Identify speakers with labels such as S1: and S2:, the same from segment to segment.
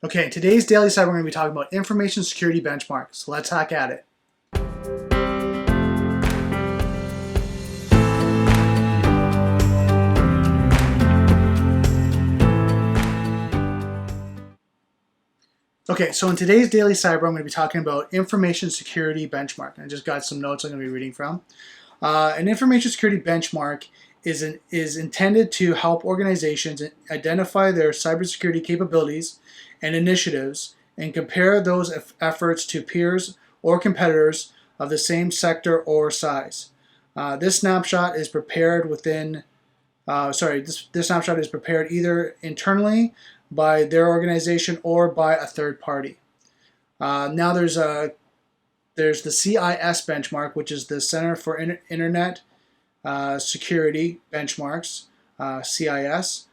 S1: Okay, in today's Daily Cyber, we're going to be talking about information security benchmarks. So let's hack at it. Okay, so in today's Daily Cyber, I'm going to be talking about information security benchmark. I just got some notes I'm going to be reading from. An information security benchmark is intended to help organizations identify their cybersecurity capabilities and initiatives and compare those efforts to peers or competitors of the same sector or size. This snapshot is prepared this snapshot is prepared either internally by their organization or by a third party. Now there's the CIS benchmark, which is the Center for Internet Security Benchmarks, CIS,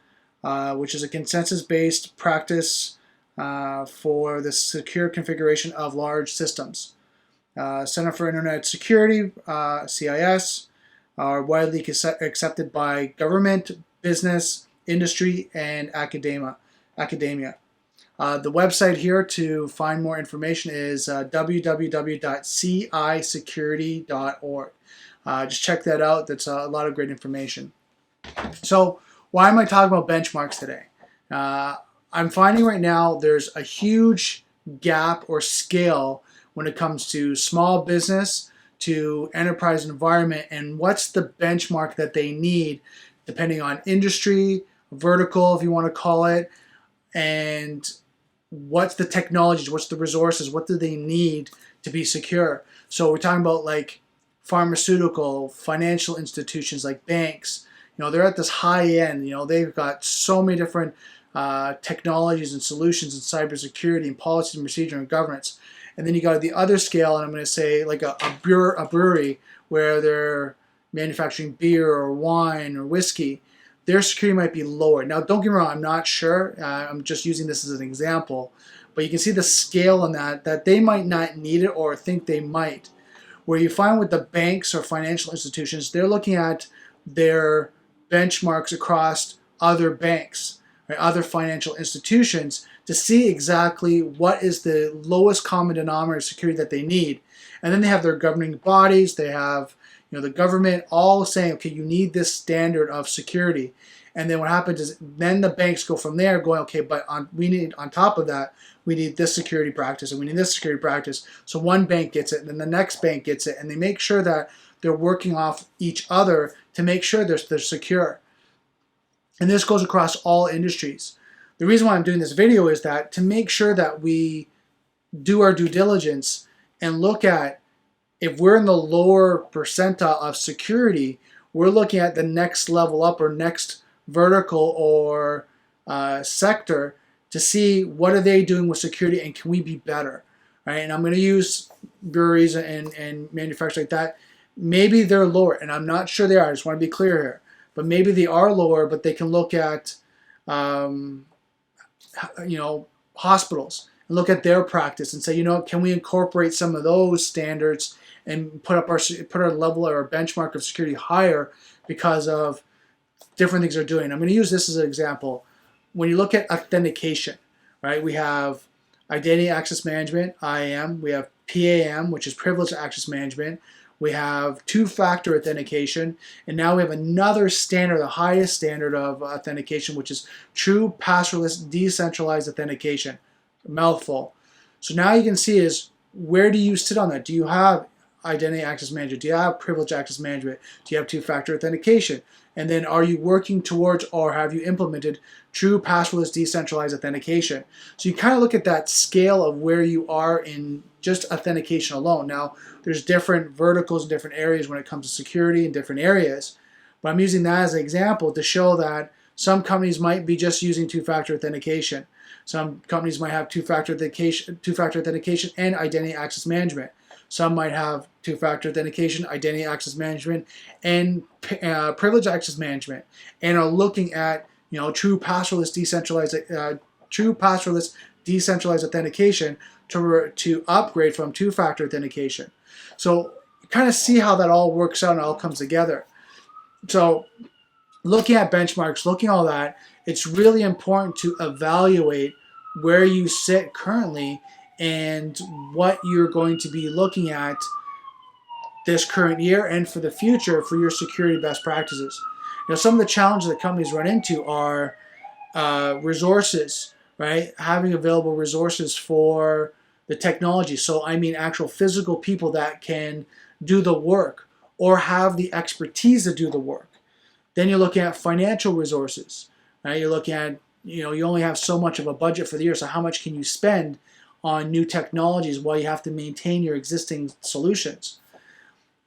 S1: which is a consensus-based practice for the secure configuration of large systems. Center for Internet Security, CIS, are widely accepted by government, business, industry, and academia. The website here to find more information is www.cisecurity.org. Just check that out. That's a lot of great information. So why am I talking about benchmarks today? I'm finding right now there's a huge gap or scale when it comes to small business to enterprise environment, and what's the benchmark that they need depending on industry, vertical if you want to call it, and what's the technologies, what's the resources, what do they need to be secure. So we're talking about like pharmaceutical, financial institutions like banks. They're at this high end. They've got so many different technologies and solutions in cybersecurity and policy and procedure and governance. And then you got the other scale, and I'm going to say like a brewery where they're manufacturing beer or wine or whiskey. Their security might be lower. Now, don't get me wrong, I'm not sure. I'm just using this as an example. But you can see the scale on that they might not need it or think they might. Where you find with the banks or financial institutions, they're looking at their benchmarks across other banks, right, other financial institutions, to see exactly what is the lowest common denominator of security that they need. And then they have their governing bodies, they have the government all saying, okay, you need this standard of security. And then what happens is then the banks go from there going, okay, but we need on top of that, we need this security practice and we need this security practice. So one bank gets it and then the next bank gets it, and they make sure that they're working off each other to make sure they're secure. And this goes across all industries. The reason why I'm doing this video is that to make sure that we do our due diligence and look at if we're in the lower percentile of security, we're looking at the next level up or next vertical or sector to see what are they doing with security and can we be better, right? And I'm going to use breweries and manufacturers like that. Maybe they're lower, and I'm not sure they are. I just want to be clear here. But maybe they are lower, but they can look at hospitals and look at their practice and say, can we incorporate some of those standards and put our level or our benchmark of security higher because of different things they're doing. I'm going to use this as an example. When you look at authentication, right, we have Identity Access Management, IAM, we have PAM, which is Privileged Access Management, we have two-factor authentication, and now we have another standard, the highest standard of authentication, which is True Passwordless Decentralized Authentication. A mouthful. So now you can see is where do you sit on that? Do you have Identity Access Management? Do you have Privileged Access Management? Do you have two-factor authentication? And then are you working towards or have you implemented True Passwordless Decentralized Authentication? So you kind of look at that scale of where you are in just authentication alone. Now, there's different verticals in different areas when it comes to security in different areas, but I'm using that as an example to show that some companies might be just using two-factor authentication. Some companies might have two-factor authentication and Identity Access Management. Some might have two-factor authentication, Identity Access Management, and Privileged Access Management, and are looking at true passwordless decentralized authentication to upgrade from two-factor authentication. So kind of see how that all works out and all comes together. So looking at benchmarks, looking at all that, it's really important to evaluate where you sit currently and what you're going to be looking at this current year and for the future for your security best practices. Now, some of the challenges that companies run into are resources, right? Having available resources for the technology. So I mean actual physical people that can do the work or have the expertise to do the work. Then you're looking at financial resources, right? You're looking at, you only have so much of a budget for the year, so how much can you spend on new technologies while you have to maintain your existing solutions?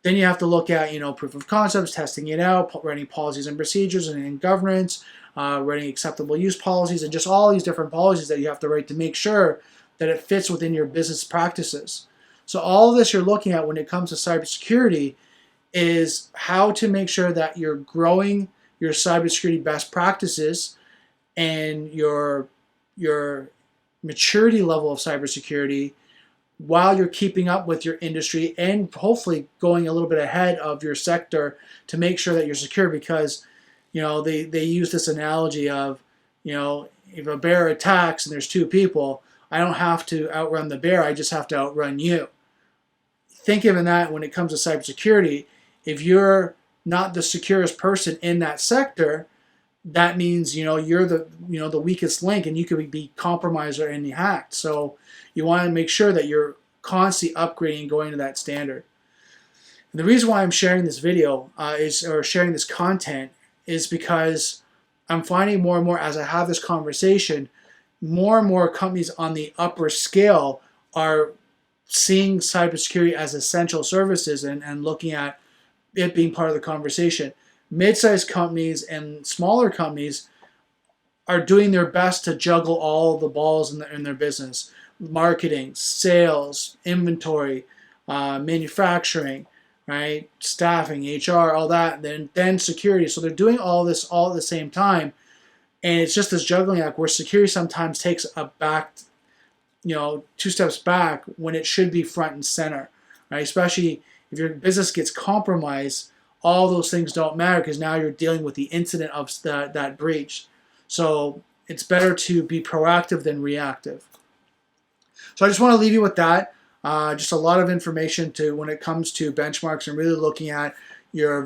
S1: Then you have to look at, proof of concepts, testing it out, writing policies and procedures and governance, writing acceptable use policies, and just all these different policies that you have to write to make sure that it fits within your business practices. So all of this you're looking at when it comes to cybersecurity is how to make sure that you're growing your cybersecurity best practices and your maturity level of cybersecurity while you're keeping up with your industry and hopefully going a little bit ahead of your sector to make sure that you're secure, because they use this analogy of if a bear attacks and there's two people, I don't have to outrun the bear, I just have to outrun you. Think of that when it comes to cybersecurity. If you're not the securest person in that sector, that means you're the weakest link, and you could be compromised or hacked. So you want to make sure that you're constantly upgrading and going to that standard. And the reason why I'm sharing this video or sharing this content is because I'm finding more and more as I have this conversation, more and more companies on the upper scale are seeing cybersecurity as essential services and looking at it being part of the conversation. Mid-sized companies and smaller companies are doing their best to juggle all the balls in their business. Marketing, sales, inventory, manufacturing, right? Staffing, HR, all that, then security. So they're doing all this all at the same time. And it's just this juggling act where security sometimes takes a back, 2 steps back when it should be front and center, right? Especially if your business gets compromised, all those things don't matter because now you're dealing with the incident of that breach. So it's better to be proactive than reactive. So I just want to leave you with that. Just a lot of information when it comes to benchmarks and really looking at your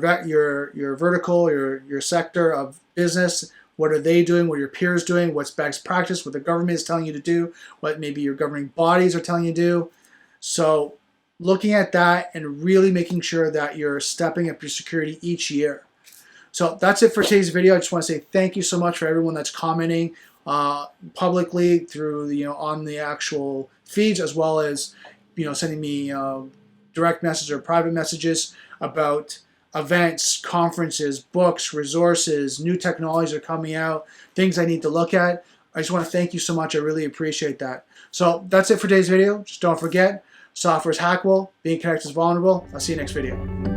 S1: vertical, your sector of business. What are they doing? What are your peers doing? What's best practice? What the government is telling you to do? What maybe your governing bodies are telling you to do? So looking at that and really making sure that you're stepping up your security each year. So that's it for today's video. I just want to say thank you so much for everyone that's commenting publicly through on the actual feeds, as well as sending me direct messages or private messages about events, conferences, books, resources, new technologies are coming out, things I need to look at. I just want to thank you so much. I really appreciate that. So that's it for today's video. Just don't forget, software is hackable, being connected is vulnerable. I'll see you next video.